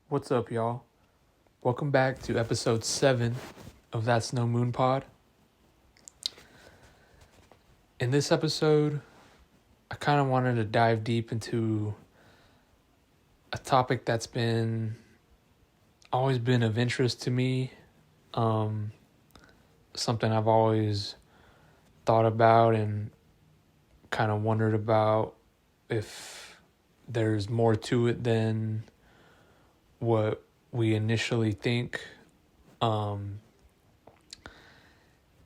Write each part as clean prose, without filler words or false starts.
What's up, y'all? Welcome back to episode 7 of That's No Moon Pod. In this episode, I kind of wanted to dive deep into a topic that's always been of interest to me. Something I've always thought about and kind of wondered about if there's more to it than what we initially think. And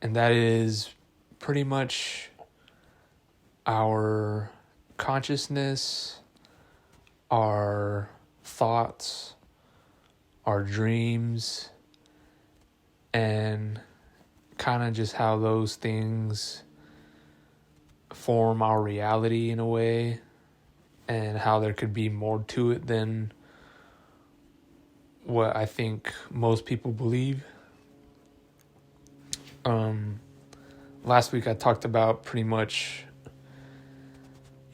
that is pretty much our consciousness, our thoughts, our dreams, and kind of just how those things form our reality in a way, and how there could be more to it than what I think most people believe. Last week I talked about pretty much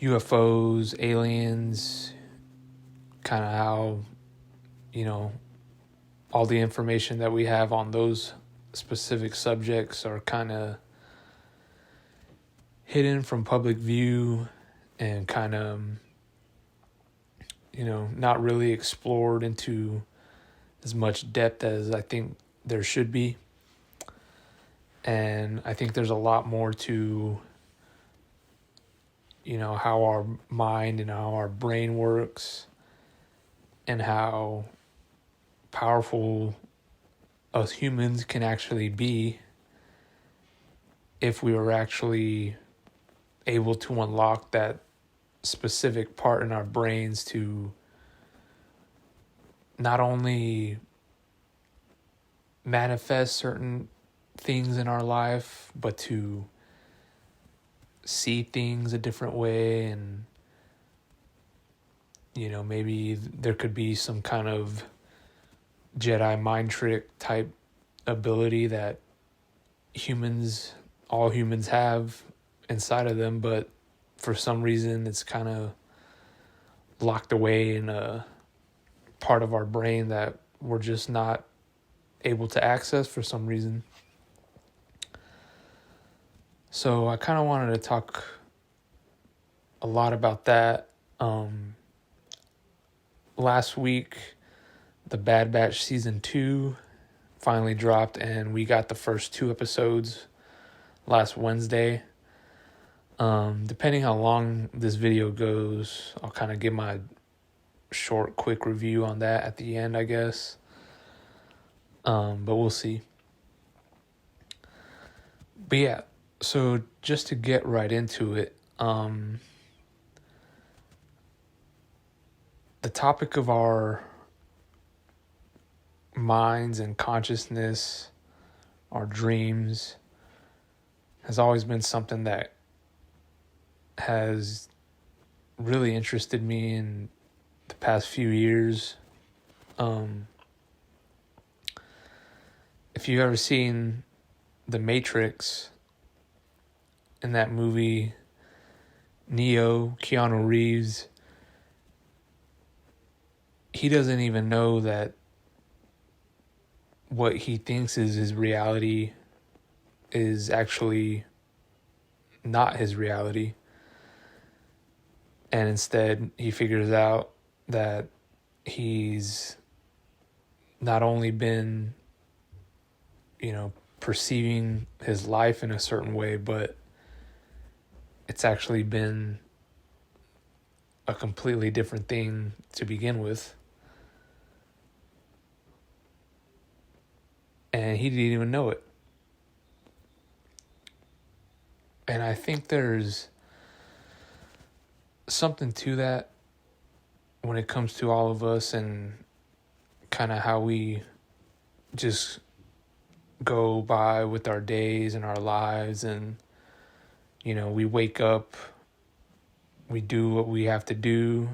UFOs, aliens, kind of how, all the information that we have on those specific subjects are kind of hidden from public view and kind of, not really explored into as much depth as I think there should be. And I think there's a lot more to, how our mind and how our brain works and how powerful us humans can actually be if we were actually able to unlock that specific part in our brains to not only manifest certain things in our life, but to see things a different way. And maybe there could be some kind of Jedi mind trick type ability that all humans have inside of them, but for some reason it's kind of locked away in a part of our brain that we're just not able to access for some reason. So I kind of wanted to talk a lot about that. Last week, The Bad Batch Season 2 finally dropped, and we got the first 2 episodes last Wednesday. Depending how long this video goes, I'll kind of give my short, quick review on that at the end, I guess. But we'll see. But yeah, so just to get right into it, the topic of our minds and consciousness, our dreams, has always been something that has really interested me in the past few years. If you've ever seen The Matrix, in that movie, Neo, Keanu Reeves, he doesn't even know that what he thinks is his reality is actually not his reality. And instead, he figures out that he's not only been, perceiving his life in a certain way, but it's actually been a completely different thing to begin with. And he didn't even know it. And I think there's something to that when it comes to all of us and kind of how we just go by with our days and our lives. And, we wake up, we do what we have to do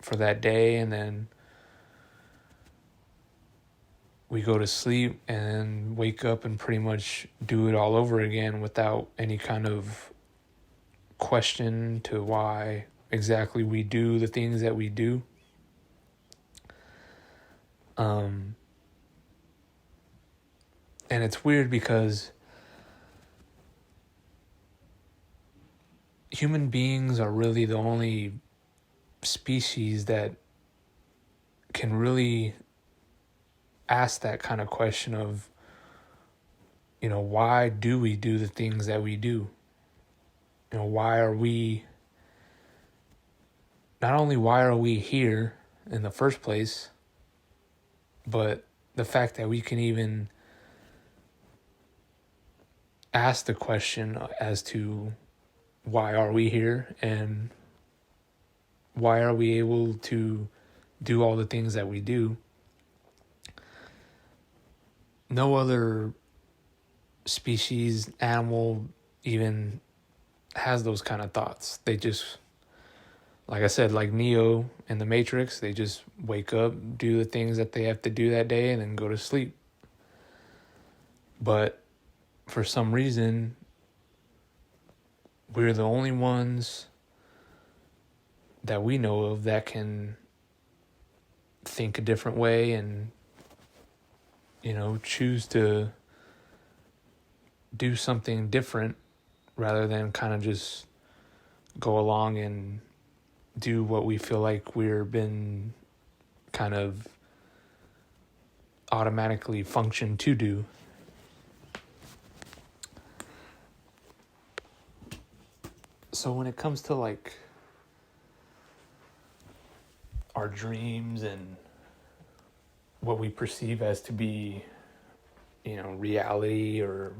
for that day, and then we go to sleep and wake up and pretty much do it all over again without any kind of question to why exactly we do the things that we do. And it's weird because human beings are really the only species that can really ask that kind of question of, why do we do the things that we do? Why are we, not only why are we here in the first place, but the fact that we can even ask the question as to why are we here and why are we able to do all the things that we do. No other species, animal even has those kind of thoughts. They just, like I said, like Neo in the Matrix, they just wake up, do the things that they have to do that day, and then go to sleep. But for some reason, we're the only ones that we know of that can think a different way and, choose to do something different rather than kind of just go along and do what we feel like we're been kind of automatically function to do. So when it comes to like our dreams and what we perceive as to be, reality or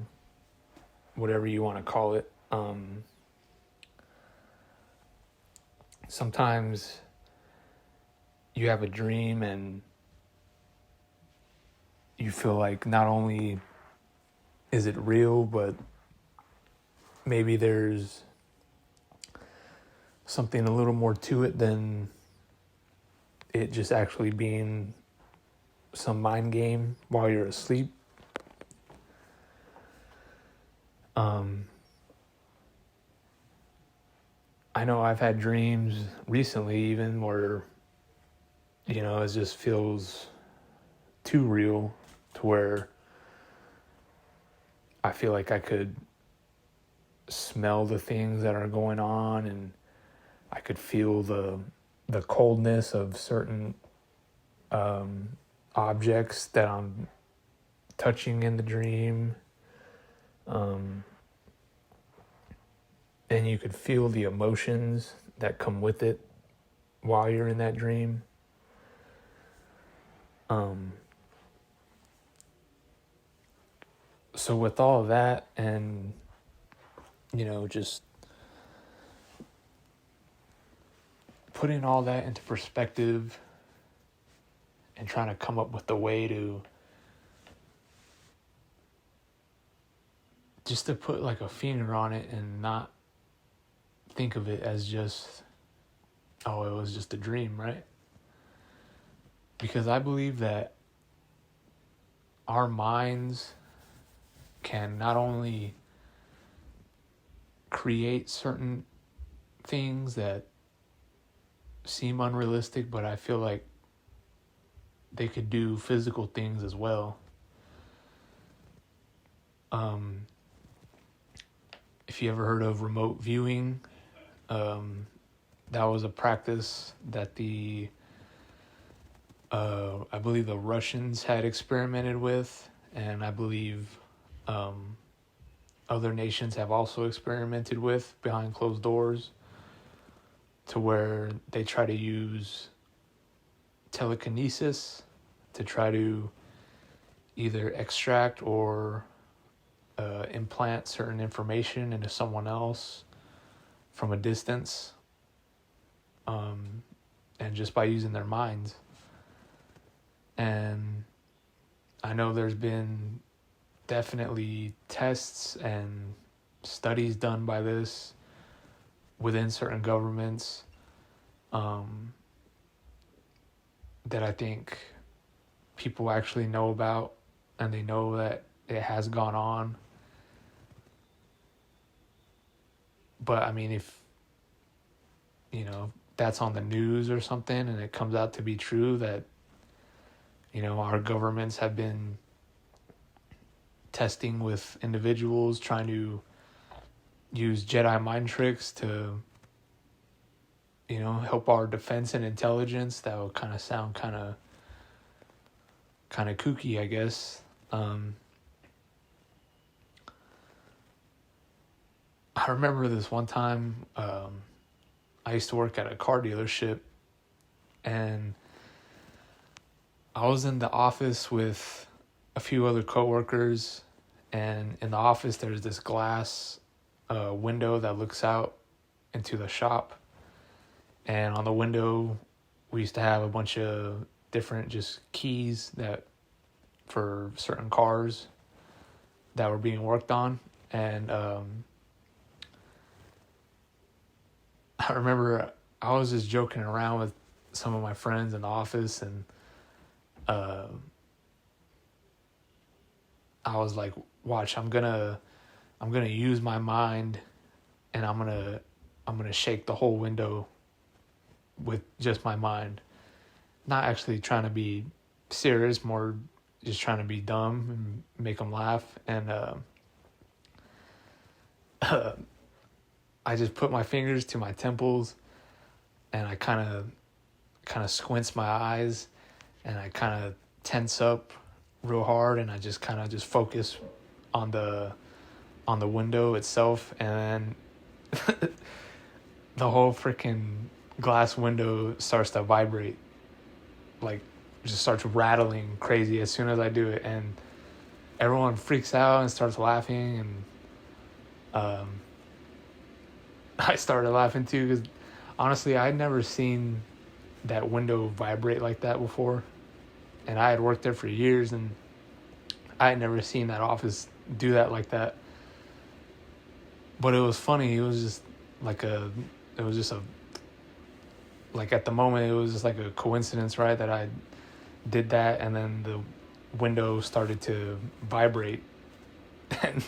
whatever you want to call it, sometimes you have a dream and you feel like not only is it real, but maybe there's something a little more to it than it just actually being some mind game while you're asleep. I know I've had dreams recently even where, it just feels too real to where I feel like I could smell the things that are going on and I could feel the coldness of certain objects that I'm touching in the dream. And you could feel the emotions that come with it while you're in that dream. So with all of that and, just putting all that into perspective and trying to come up with a way to just to put like a finger on it and not think of it as just, oh, it was just a dream, right? Because I believe that our minds can not only create certain things that seem unrealistic, but I feel like they could do physical things as well. If you ever heard of remote viewing, that was a practice that I believe the Russians had experimented with, and I believe other nations have also experimented with behind closed doors, to where they try to use telekinesis to try to either extract or implant certain information into someone else from a distance, and just by using their minds. And I know there's been definitely tests and studies done by this within certain governments, that I think people actually know about, and they know that it has gone on. But I mean, if that's on the news or something and it comes out to be true that Our governments have been testing with individuals, trying to use Jedi mind tricks to, help our defense and intelligence. That would kind of sound kind of kooky, I guess. I remember this one time, I used to work at a car dealership, and I was in the office with a few other coworkers, and in the office there's this glass window that looks out into the shop, and on the window we used to have a bunch of different just keys that for certain cars that were being worked on. And I remember I was just joking around with some of my friends in the office, and I was like, watch, I'm gonna use my mind, and I'm gonna shake the whole window with just my mind. Not actually trying to be serious, more just trying to be dumb and make them laugh. And I just put my fingers to my temples, and I kind of squints my eyes, and I kind of tense up real hard, and I just kind of just focus on the window itself, and then the whole freaking glass window starts to vibrate, like just starts rattling crazy as soon as I do it, and everyone freaks out and starts laughing, and I started laughing too, because honestly I'd never seen that window vibrate like that before, and I had worked there for years, and I had never seen that office do that like that. But it was funny. It was just like like at the moment, it was just like a coincidence, right? That I did that, and then the window started to vibrate, and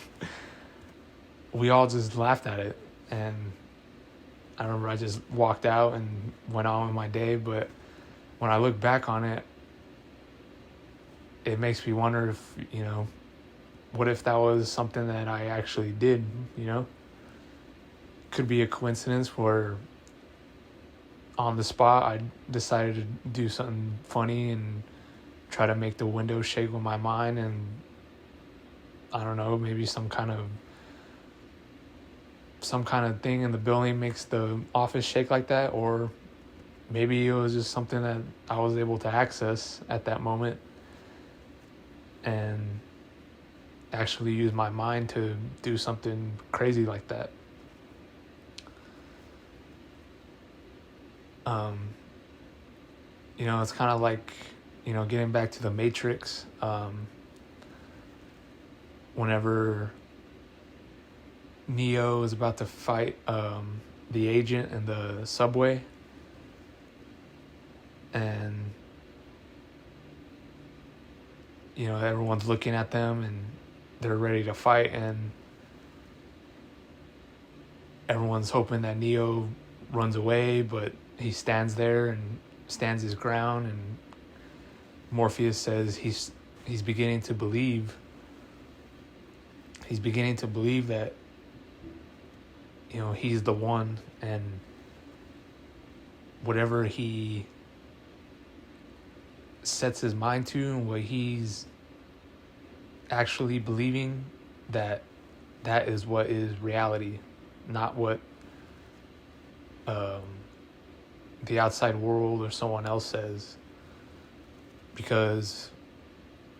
we all just laughed at it. And I remember I just walked out and went on with my day. But when I look back on it, it makes me wonder if, what if that was something that I actually did, Could be a coincidence where on the spot I decided to do something funny and try to make the window shake with my mind, and I don't know, maybe some kind of thing in the building makes the office shake like that, or maybe it was just something that I was able to access at that moment and actually use my mind to do something crazy like that. It's kind of like, getting back to the Matrix, whenever Neo is about to fight the agent in the subway, and everyone's looking at them and they're ready to fight, and everyone's hoping that Neo runs away, but he stands there and stands his ground, and Morpheus says he's beginning to believe that he's the one, and whatever he sets his mind to and what he's actually believing, that is what is reality, not what the outside world or someone else says. Because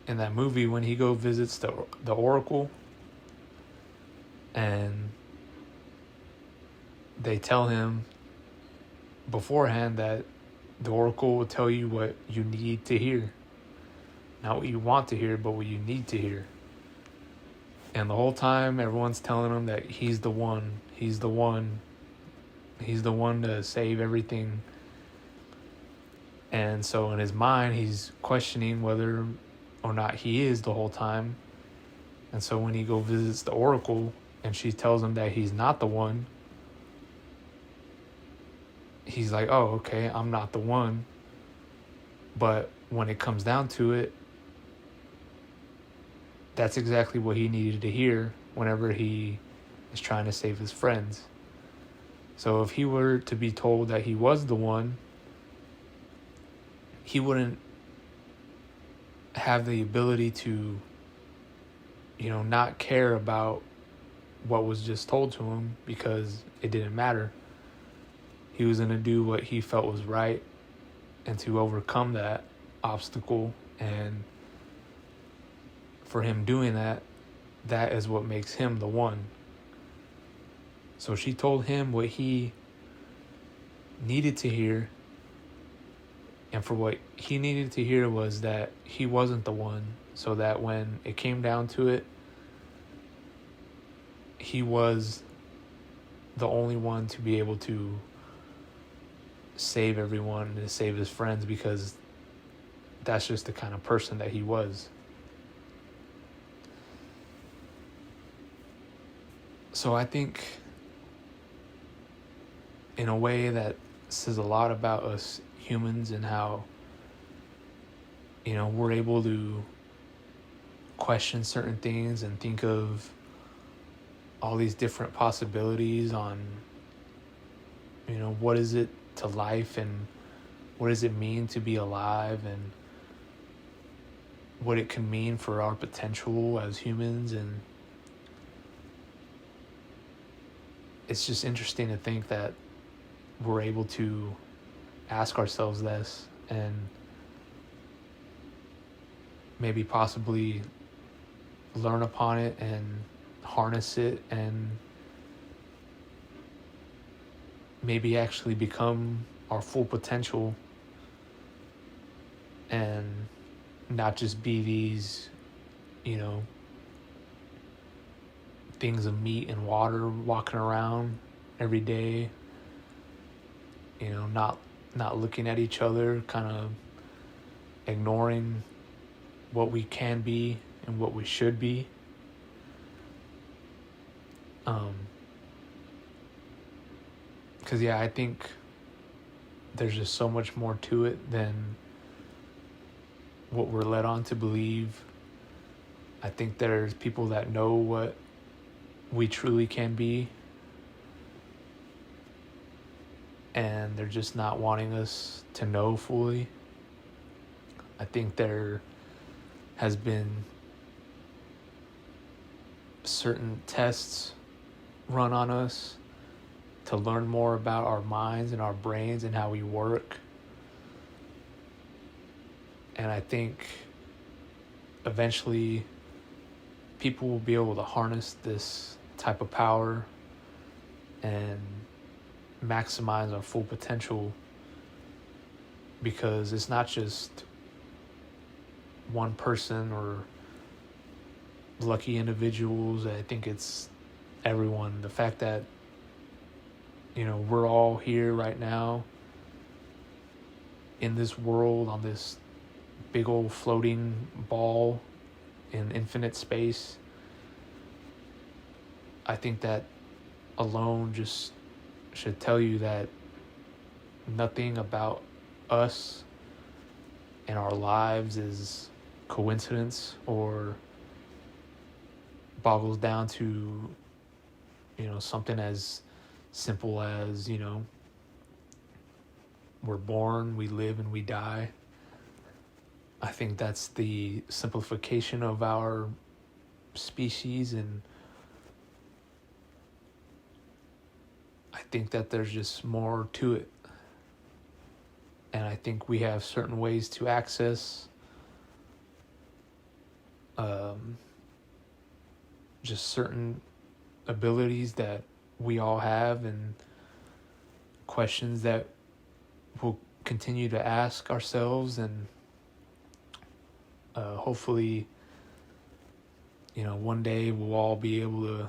in that movie, when he visits the Oracle, and they tell him beforehand that the Oracle will tell you what you need to hear. Not what you want to hear, but what you need to hear. And the whole time, everyone's telling him that he's the one. He's the one to save everything. And so in his mind, he's questioning whether or not he is the whole time. And so when he visits the Oracle and she tells him that he's not the one, he's like, oh, okay, I'm not the one. But when it comes down to it, that's exactly what he needed to hear whenever he is trying to save his friends. So if he were to be told that he was the one, he wouldn't have the ability to, not care about what was just told to him because it didn't matter. He was going to do what he felt was right and to overcome that obstacle. And for him doing that, that is what makes him the one. So she told him what he needed to hear. And for what he needed to hear was that he wasn't the one, so that when it came down to it, he was the only one to be able to save everyone and to save his friends, because that's just the kind of person that he was. So I think in a way that says a lot about us humans and how, we're able to question certain things and think of all these different possibilities on, what is it to life and what does it mean to be alive and what it can mean for our potential as humans. And it's just interesting to think that we're able to ask ourselves this and maybe possibly learn upon it and harness it and maybe actually become our full potential and not just be these, things of meat and water walking around every day, not looking at each other, kind of ignoring what we can be and what we should be. Because I think there's just so much more to it than what we're led on to believe. I think there's people that know what we truly can be, and they're just not wanting us to know fully. I think there has been certain tests run on us to learn more about our minds and our brains and how we work. And I think eventually people will be able to harness this type of power and maximize our full potential, because it's not just one person or lucky individuals. I think it's everyone. The fact that, we're all here right now in this world on this big old floating ball in infinite space, I think that alone just should tell you that nothing about us and our lives is coincidence or boggles down to, something as simple as, we're born, we live, and we die. I think that's the simplification of our species, and I think that there's just more to it. And I think we have certain ways to access just certain abilities that we all have, and questions that we'll continue to ask ourselves, and hopefully, one day we'll all be able to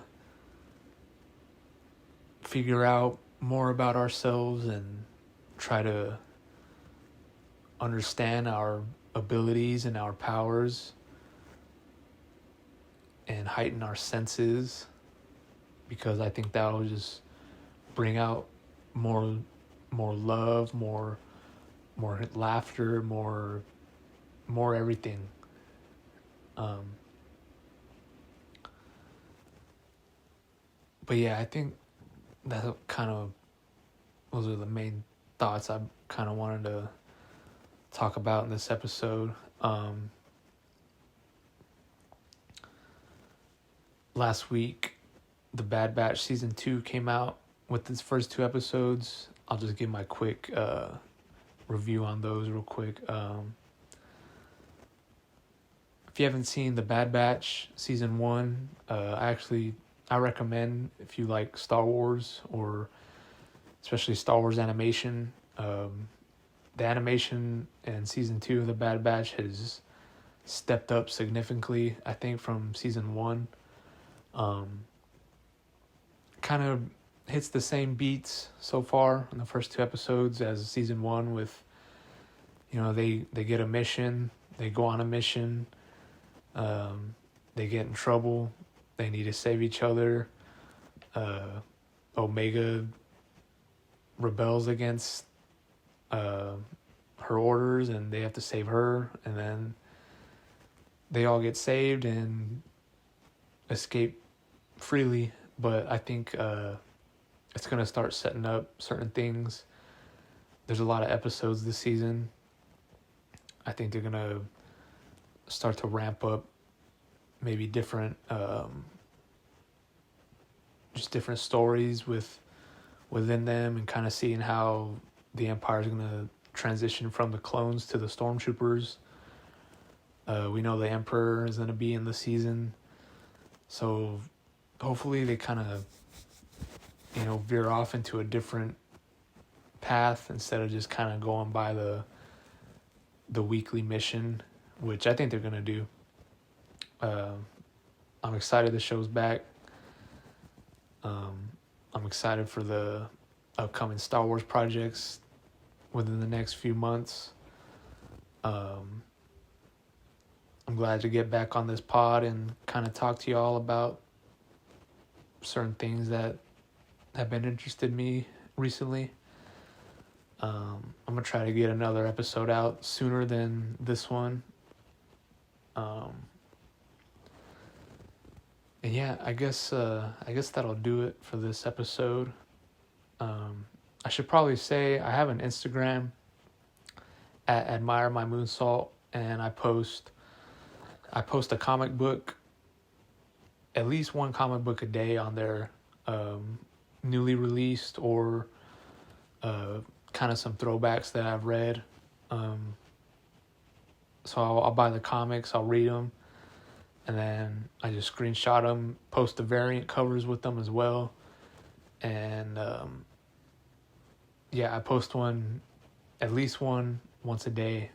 figure out more about ourselves and try to understand our abilities and our powers and heighten our senses, because I think that'll just bring out more love, more laughter, more more everything. But yeah, I think that kind of, those are the main thoughts I kind of wanted to talk about in this episode. Last week, The Bad Batch Season 2 came out with its first 2 episodes. I'll just give my quick review on those real quick. If you haven't seen The Bad Batch Season 1, I recommend, if you like Star Wars, or especially Star Wars animation. The animation in Season 2 of The Bad Batch has stepped up significantly, I think, from Season 1. Kind of hits the same beats so far in the first 2 episodes as Season 1, with, they get a mission, they go on a mission, they get in trouble, they need to save each other. Omega rebels against her orders, and they have to save her, and then they all get saved and escape freely. But I think it's going to start setting up certain things. There's a lot of episodes this season. I think they're going to start to ramp up maybe different different stories within them, and kind of seeing how the Empire is going to transition from the clones to the stormtroopers. We know the Emperor is going to be in the season, so hopefully they kind of veer off into a different path instead of just kind of going by the weekly mission, which I think they're going to do. I'm excited the show's back. I'm excited for the upcoming Star Wars projects within the next few months. I'm glad to get back on this pod and kind of talk to y'all about certain things that have been interested me recently. I'm gonna try to get another episode out sooner than this one. And yeah, I guess that'll do it for this episode. I should probably say I have an Instagram at Admire My Moonsalt, and I post a comic book, at least one comic book a day on there, newly released, or kind of some throwbacks that I've read. So I'll buy the comics, I'll read them, and then I just screenshot them, post the variant covers with them as well. And I post at least one once a day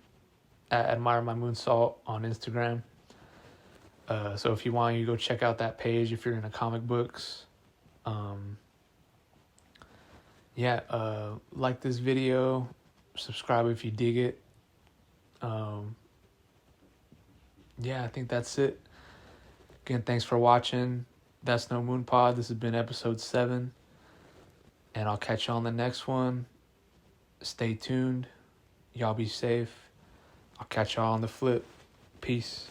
at Admire My Moonsalt on Instagram. So if you want, you go check out that page if you're into comic books. Like this video, subscribe if you dig it. I think that's it. Again, thanks for watching. That's No Moon Pod. This has been episode 7. And I'll catch you on the next one. Stay tuned. Y'all be safe. I'll catch y'all on the flip. Peace.